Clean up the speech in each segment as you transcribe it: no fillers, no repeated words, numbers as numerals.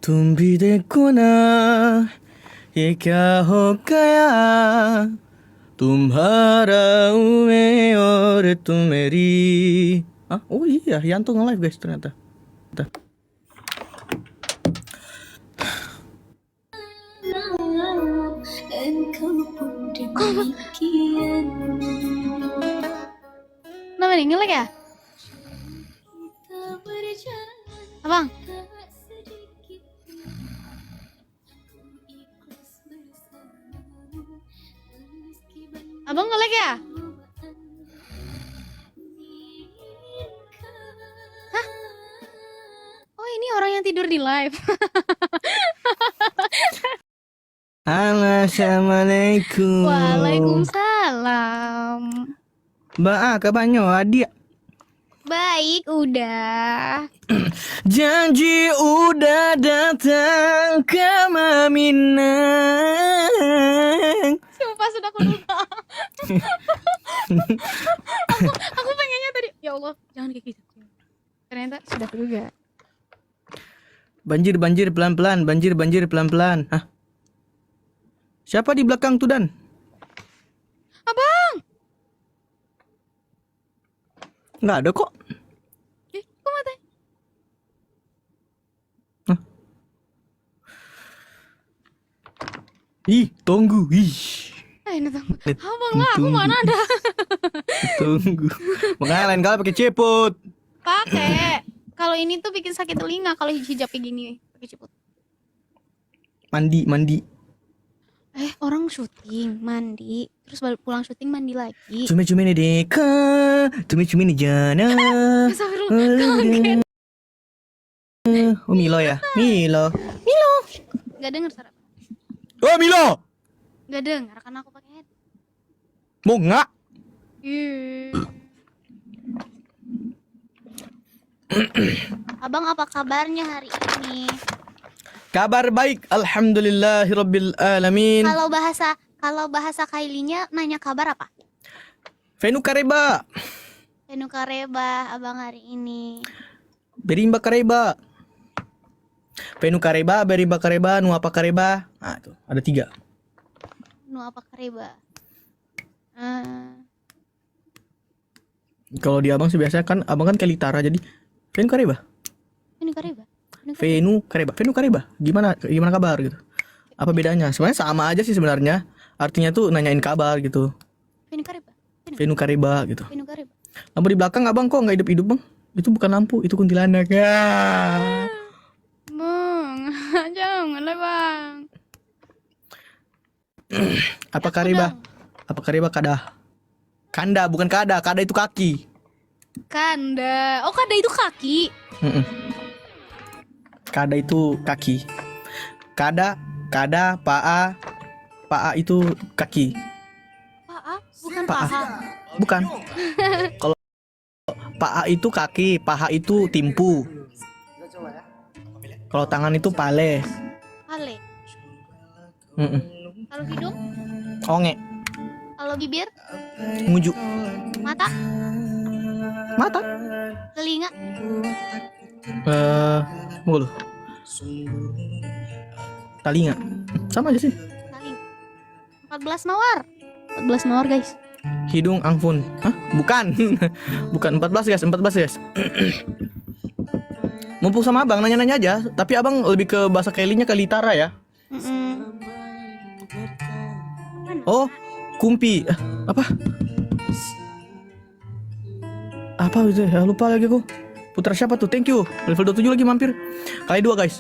तुम भी देखो ना ये क्या हो गया तुम्हारा हूँ मैं और तुम मेरी. Oh iya, Yanto nge-live guys ternyata. Kenapa nih, ngelek ya? Abang? Abang ngelek ya? Hah? Oh ini orang yang tidur di live. Assalamualaikum. Waalaikumsalam. Mbak, kabarnya adik? Baik, udah. Janji udah datang ke Minang. Sumpah sudah aku lupa. aku pengennya tadi, ya Allah, jangan kayak gitu. Ternyata sudah juga. Banjir pelan-pelan, banjir pelan-pelan. Hah? Siapa di belakang tuh, Dan? Abang! Nggak ada kok. Kok matanya? Hah? Ih, tunggu. Ih. Ini tunggu. Abang lah, aku mana ada? Tunggu. Makanya lain kali pakai cepot. Pakai. Kalau ini tuh bikin sakit telinga kalau hijab kayak gini pakai ciput. Mandi. Orang syuting, mandi, terus balik pulang syuting mandi lagi. Cumi nih deka, cumi nih jana. Astagfirullah, kaget. Oh Milo ya, Milo. Gak denger suara. Oh Milo. Gak denger kan aku pakai head. Mau nggak? Abang apa kabarnya hari ini? Kabar baik, alhamdulillahirabbil alamin. Kalau bahasa Kailinya nanya kabar apa? Venu kareba. Venu kareba abang hari ini. Berimba kareba. Venu kareba, berimba kareba, nu apa kareba. Nah, itu ada 3. Nu apa kareba? Kalau di abang sih biasanya kan abang kan Kelitara jadi Venu kareba. Venu kareba. Venu kareba. Gimana kabar gitu? Apa bedanya? Sebenarnya sama aja sih sebenarnya. Artinya tuh nanyain kabar gitu. Venu kareba. Venu kareba gitu. Venu kareba. Lampu di belakang abang kok nggak hidup Bang? Itu bukan lampu, itu kuntilanak. Bang, janganlah bang. Apa kareba? Apa kareba kada? Kanda bukan kada itu kaki. Kanda. Oh, kada itu kaki. Kada itu kaki. Kada, paa itu kaki. Paa, bukan Paa. paha. Bukan. Kalau paa itu kaki, paha itu timpu. Kalau tangan itu pale. Pale. Kalau hidung? Onge. Kalau bibir? Nguju. Mata? Telinga? Mulu. Talinga. Sama aja sih. Telinga. 14 mawar guys. Hidung angfun. Hah? Bukan. Bukan 14 guys. Mumpung sama abang nanya-nanya aja. Tapi abang lebih ke bahasa Kailinya Kelitara ya. Oh, kumpi. Apa itu ya? Lupa lagi aku. Putra siapa tuh? Thank you. Level 27 lagi mampir. Kali 2 guys.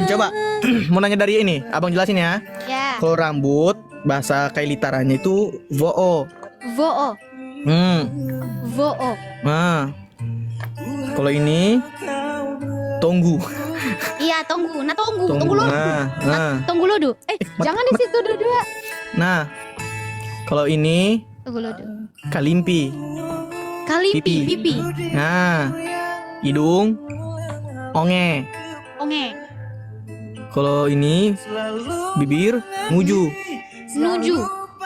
Coba mau nanya dari ini. Abang jelasin ya. Ya. Kalau rambut bahasa Kailitaranya itu vo'o. Vo'o. Nah. Kalau ini tonggu. Iya, tunggu. Nah, tunggu lu. Nah. Tunggu lu, Du. Jangan di situ dua-dua. Nah. Kalau ini Tunggu lu, Du. kalimpi. Pipi. Nah. Hidung onge. Kalau ini bibir nguju. Nuju.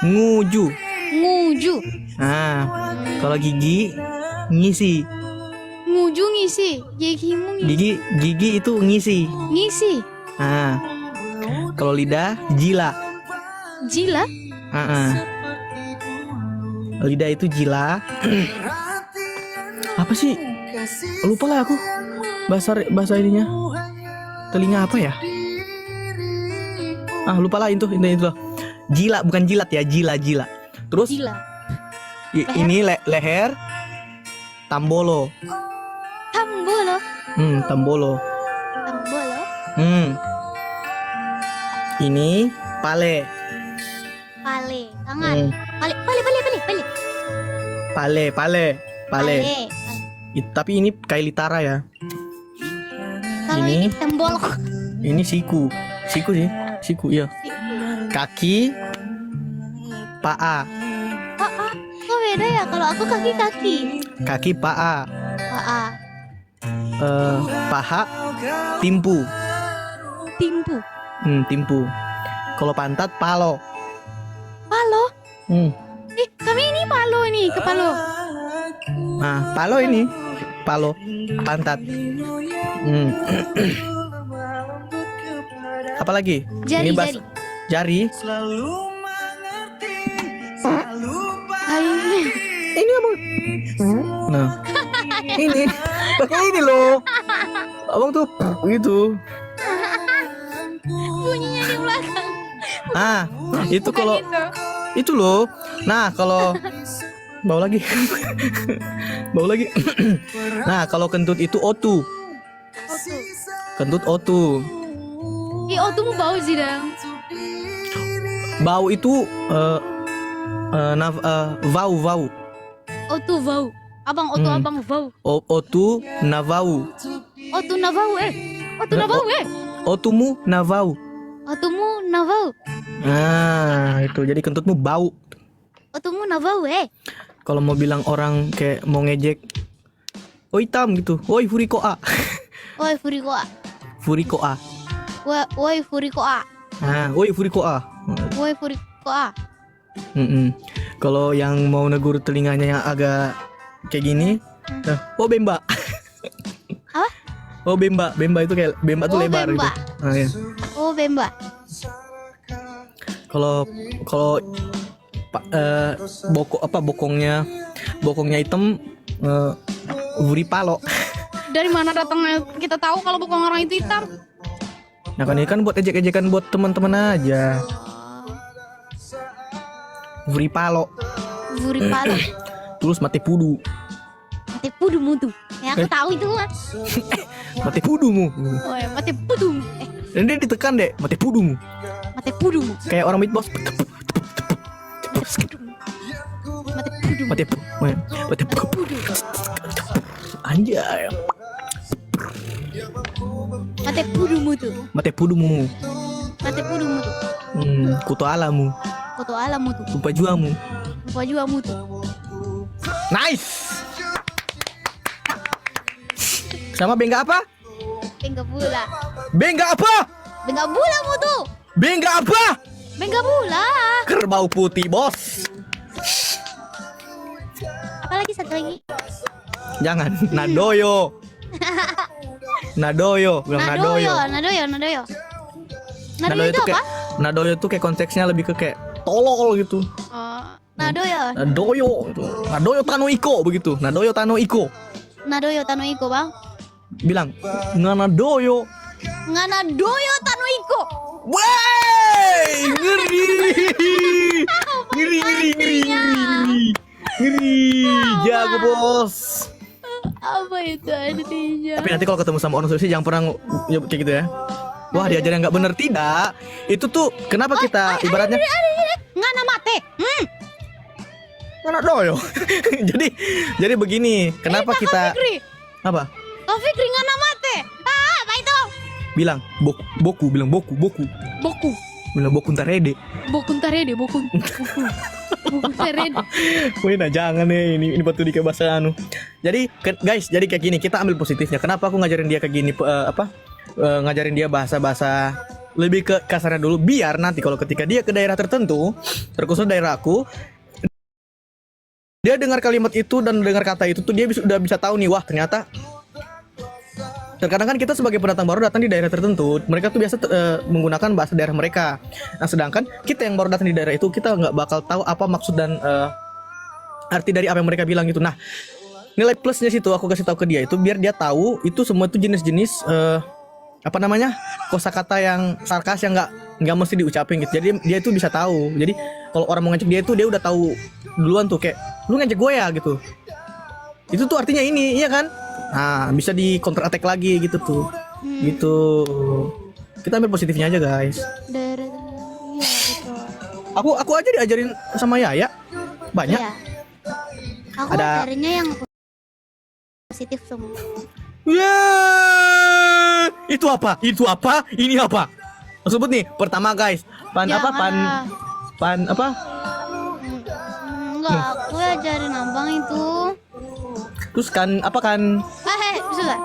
Nguju. Nguju. Nah, kalau gigi ngisi. Nguju ngisi. Gigimu ngisi. Gigi itu ngisi. Ngisi. Nah, kalau lidah jila. Jila. Lidah itu jila. Apa sih? Lupa lah aku. Bahasa ininya. Telinga apa ya? Lupa lah itu loh. Jila bukan jilat ya, jila. Terus Jila. ini leher tambolo. Tambolo. Tambolo. Tambolo. Ini pale. Pale. Tangan. Pale. Pale. Tapi ini kayak litara ya. Kalau Ini- ini tembolok. Ini siku sih. Siku iya. Kaki paa. Kok beda ya? Kalau aku kaki. Kaki paa. Paha timpu. Timpu. Timpu. Kalau pantat palo. Palo. Kami ini palo ini, kepalo. Nah, palo ini. Palo pantat. Apa lagi? Jari, Ini jari. Hai. Ini apa? Nah, ini pakai ini loh. Abang tuh gitu. Bunyinya di belakang. Itu Bukan kalau itu. itu loh. Nah, kalau bau lagi. Bau lagi. Nah, kalau kentut itu otu. Otu. Kentut otu. Otu mau bau sih dong. Bau itu vau. Otu bau. Abang bau. Otu navau. Otu na bau Otu na bau Otumu navau. Otumu na bau. Nah, itu jadi kentutmu bau. Otumu na bau Kalau mau bilang orang kayak mau ngejek, oi tam gitu, oi furikoa. Oi furikoa. Furikoa. Oi furikoa. Oi furikoa. Oi furikoa. Kalau yang mau negur telinganya yang agak kayak gini, oh bemba. Apa? Oh bemba itu kayak bemba tuh Oh, lebar bemba. gitu. Iya. Oh bemba. Kalau bokongnya hitam, wuri palo. Dari mana datangnya kita tahu kalau bokong orang itu hitam? Nah kan ini kan buat ejek-ejekan buat teman-teman aja. Wuri palo. Buri palo. Terus mate pudu. Mate pudu mutu. Ya aku tahu itu mah. Mate pudumu. Oh ya, mate pudu. Dan dia ditekan deh, mate pudumu. Mate pudu. Kayak orang beatbox. Mate pudu. Mate pudu. Anjay. Mate pudu mutu. Mate pudumu. Mate pudu mutu. Kutu alamu. Foto alam mutu. Lupa juamu. Lupa juga mutu. Nice. Sama bengga apa? Bengga bula. Bengga apa? Bengga bula mutu. Bengga apa? Bengga bula. Kerbau putih, bos. Apalagi satu lagi. Jangan, nadoyo. Nadoyo, bilang nadoyo. Nadoyo Nadoyo itu tuh apa? kayak nadoyo tuh kayak konteksnya lebih ke kayak tolol gitu. Oh, nadoyo. Nadoyo gitu. Nadoyo tano iko begitu. Nadoyo tano iko. Nadoyo tano iko, Bang. Bilang nganadoyo. Nganadoyo tano iko. Wey, ngeri. Ngeri. Jago, bos. Apa itu artinya? Tapi nanti kalau ketemu sama orang sih jangan pernah nyebut kayak gitu ya. Wah, diajarin nggak bener. Tidak. Itu tuh kenapa kita ibaratnya Ngana mate. nganadoyo. jadi begini, kenapa kita Fikri. apa? Kau Fikri ngana mate. Apa itu? Bilang boku, bilang boku. Boku. Bilang boku ntarede. Boku tarede, boku. Boku tarede. Wih, nah jangan nih, ini batu di kayak bahasa anu. Jadi guys, jadi kayak gini, kita ambil positifnya. Kenapa aku ngajarin dia kayak gini ngajarin dia bahasa-bahasa lebih ke kasarnya dulu, biar nanti kalau ketika dia ke daerah tertentu, terkhusus daerah aku, dia dengar kalimat itu dan dengar kata itu tuh dia udah bisa tahu nih, wah ternyata. Terkadang kan kita sebagai pendatang baru datang di daerah tertentu, mereka tuh biasa menggunakan bahasa daerah mereka. Nah sedangkan kita yang baru datang di daerah itu, kita nggak bakal tahu apa maksud dan arti dari apa yang mereka bilang gitu. Nah nilai plusnya situ aku kasih tahu ke dia itu biar dia tahu itu semua itu jenis-jenis apa namanya, kosakata yang sarkas yang nggak mesti diucapin gitu. Jadi dia itu bisa tahu. Jadi kalau orang mau ngecek dia itu dia udah tahu duluan tuh, kayak lu ngecek gue ya gitu. Itu tuh artinya ini, iya kan? Nah, bisa di counter attack lagi gitu tuh. Gitu. Kita ambil positifnya aja, guys. Daerah iya betul. Aku aja diajarin sama Yaya. Banyak. Iya. Aku Ada- carinya yang positif semua. Itu apa? Itu apa? Ini apa? Aku sebut nih. Pertama, guys. Pan apa? Pan apa? Enggak, aku ajarin abang itu. Terus kan apa kan? Sudah.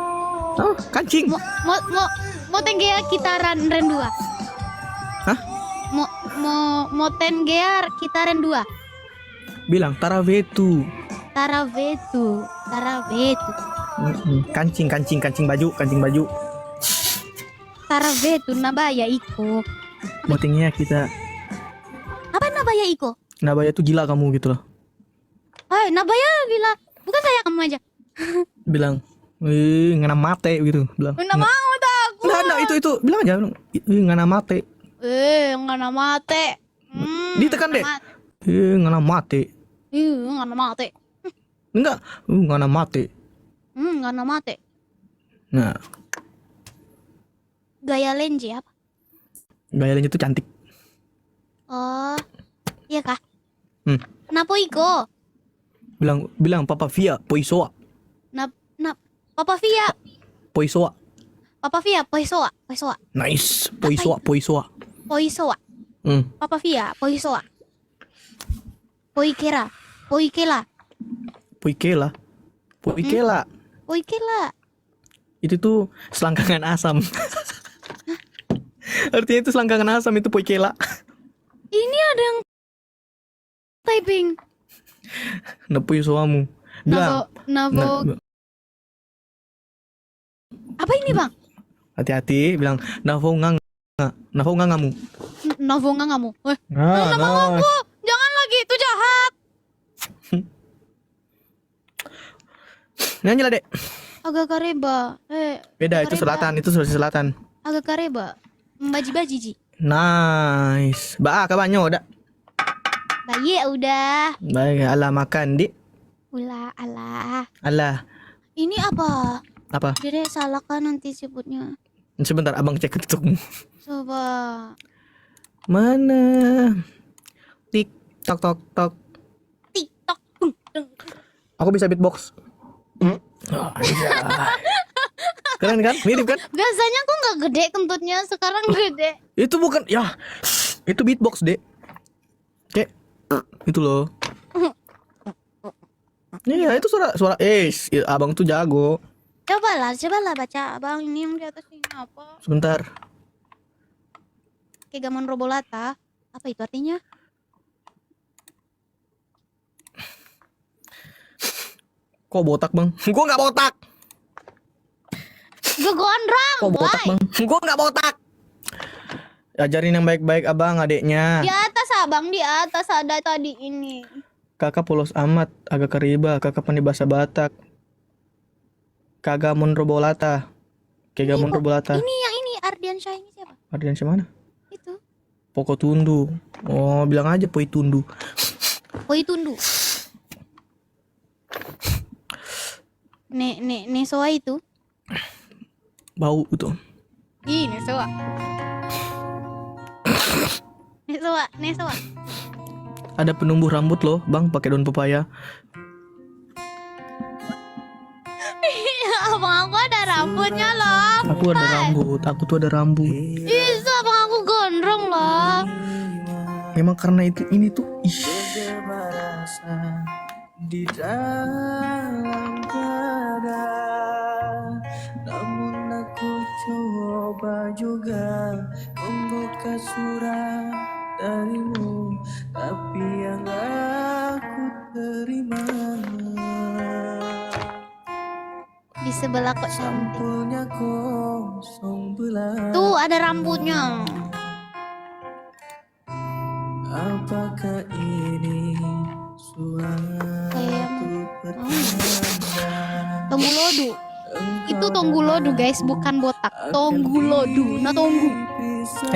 Oh, kancing. Mau tenggea kita ren 2. Hah? Mau tenggea kita ren 2. Bilang Taravetu. Taravetu. Kancing baju. Taravetu nabaya iko. Motingnya kita. Apa nabaya iko? Nabaya tuh gila kamu gitu loh. Nabaya gila. Bukan saya kamu aja. Bilang, ngana mate gitu. Bilang. Nggak mau takut. Nah, itu bilang aja. Ngana mate. Nggak mate. Ditekan deh. Ngana mate. Nggak mate. Enggak, ngana mate. Nggak mate. Nah, Gaya lenje apa? gayanya tuh cantik. Oh, iya kah? Hmm. Kenapa iko? Bilang Papa Via, Poisoa. Papa Via, Poisoa. Poisoa. Nice. Poisoa. Papa Via, Poisoa. Poikela. Itu tuh selangkangan asam. Artinya itu selangkangan asam itu Poikela. Ini ada yang typing. Nepui suamu. Bilang. Nabo. Apa ini bang? Hati-hati. Bilang. Navo ngangamu. Navo nggak kamu? Nah. Aku jangan lagi itu jahat. Nyanyi lah dek. Agak kareba. Beda itu kareba. selatan. Itu Sulawesi Selatan. Agak kareba. Baji ji. Nice. Kabanyo udah. Bayi udah. Baik. Alah makan dik. Ulah alah. Alah. Ini apa? Apa? Jadi salah kan nanti sebutnya. Sebentar abang cek ketuk. Coba. Mana? Tik tok. TikTok. Aku bisa beatbox. Oh, iya. Keren kan? Mirip kan? Biasanya aku nggak gede kentutnya, sekarang gede. Itu bukan ya. Itu beatbox, Dek. Kayak itu loh. Iya, itu suara abang tuh jago. Cobalah baca abang ini yang di atas ini apa? Sebentar. Kegamon Robolata. Apa itu artinya? Kok botak, Bang? Gua nggak botak. Gue gondrong, Kok botak, boy. Bang? Gua nggak botak. Ajarin yang baik-baik abang adeknya. Di atas abang, di atas ada tadi ini. Kakak polos amat, agak keriba, kakak pandai bahasa Batak. Kagamon Robolata. Kegamon Robolata. Ini yang ini Ardiansyah ini siapa? Ardiansyah mana? Itu. Poko Tundu. Oh, bilang aja Poi Tundu. Poi Tundu. Nek soa itu. Bau itu. Ih, nek soa. Nek soa. Ada penumbuh rambut loh, Bang, pakai daun pepaya. Abang aku ada rambutnya loh. Aku ada rambut, aku tuh ada rambut. Itu abang aku gondrong loh. Memang karena itu ini tuh di dalam dada, namun aku coba coba juga membuka surat darimu, tapi yang aku terima Di sebelah kok cantik. sampulnya kosong belah. Tuh ada rambutnya. Apakah ini Kayak suatu pertanda? Tonggulodu. Itu tonggulodu guys, bukan botak. Tonggulodu, nah tonggu.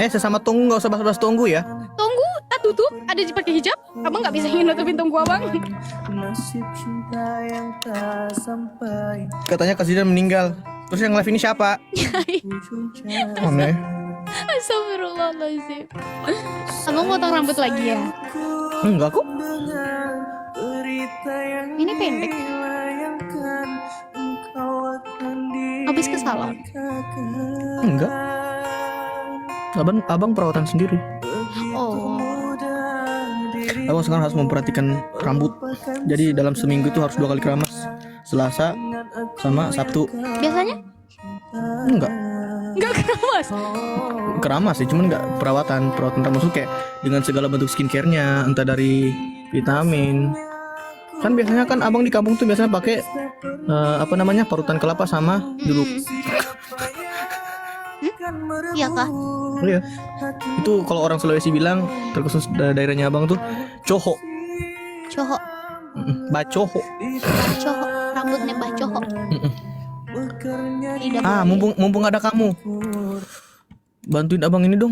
Sesama tunggu nggak usah bahas-bahas tunggu ya. Tonggu tak tutup, ada pakai hijab. Abang nggak bisa nutupin tonggu abang. Nasib cinta yang tak sampai Katanya Kak Zidan meninggal. Terus yang live ini siapa? ujung jalan. Aneh. Astagfirullahaladzim. Abang potong rambut lagi ya? Enggak kok. Berita yang Ini pendek. dilayangkan, engkau akan Habis ke salon. Enggak. Abang perawatan sendiri. Oh. Abang sekarang harus memperhatikan rambut. Jadi dalam seminggu itu harus 2 kali keramas. Selasa sama Sabtu. Biasanya? Enggak. Enggak keramas. Keramas sih, cuman enggak perawatan rambut tuh kayak dengan segala bentuk skincare-nya, entah dari vitamin. Kan biasanya kan abang di kampung tuh biasanya pakai parutan kelapa sama jeruk. Iya kah? Oh iya. Itu kalau orang Sulawesi bilang, terkhusus daerahnya abang tuh coho. Coho. Bacoho. Coho. Rambutnya bacoho. Lidah Ah, buaya. mumpung ada kamu. Bantuin abang ini dong.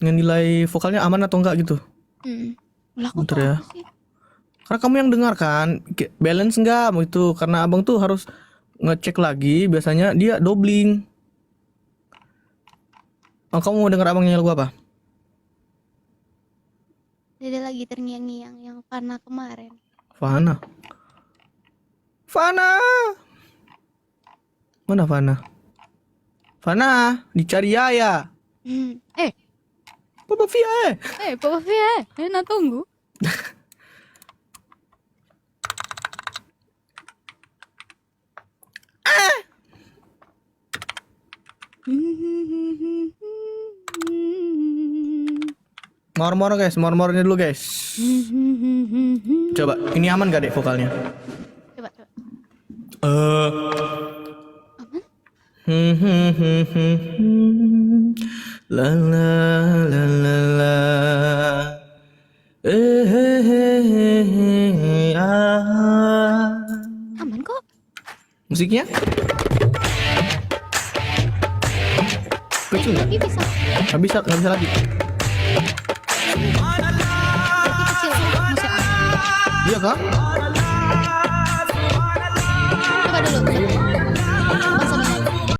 Dengan nilai vokalnya aman atau enggak gitu. Lah kok Bentar ya. tahu sih? Karena kamu yang dengar kan, balance enggak itu, karena abang tuh harus ngecek lagi, biasanya dia doubling. Oh, kamu mau dengar abang nyanyi lagu apa? Dia lagi terngiang-ngiang yang Fana kemarin. Fana. Fana. Mana Fana? Fana, dicari Yaya. Papa Via. Papa Via, nah tunggu. Mor-mor guys, mor-mornya dulu guys. Coba, ini aman gak dek vokalnya? Coba. La la la la la. Aman kok. Musiknya? Kecil nggak? Tapi bisa. Nggak bisa lagi. Berarti kecil musiknya. Iya kak? Coba dulu.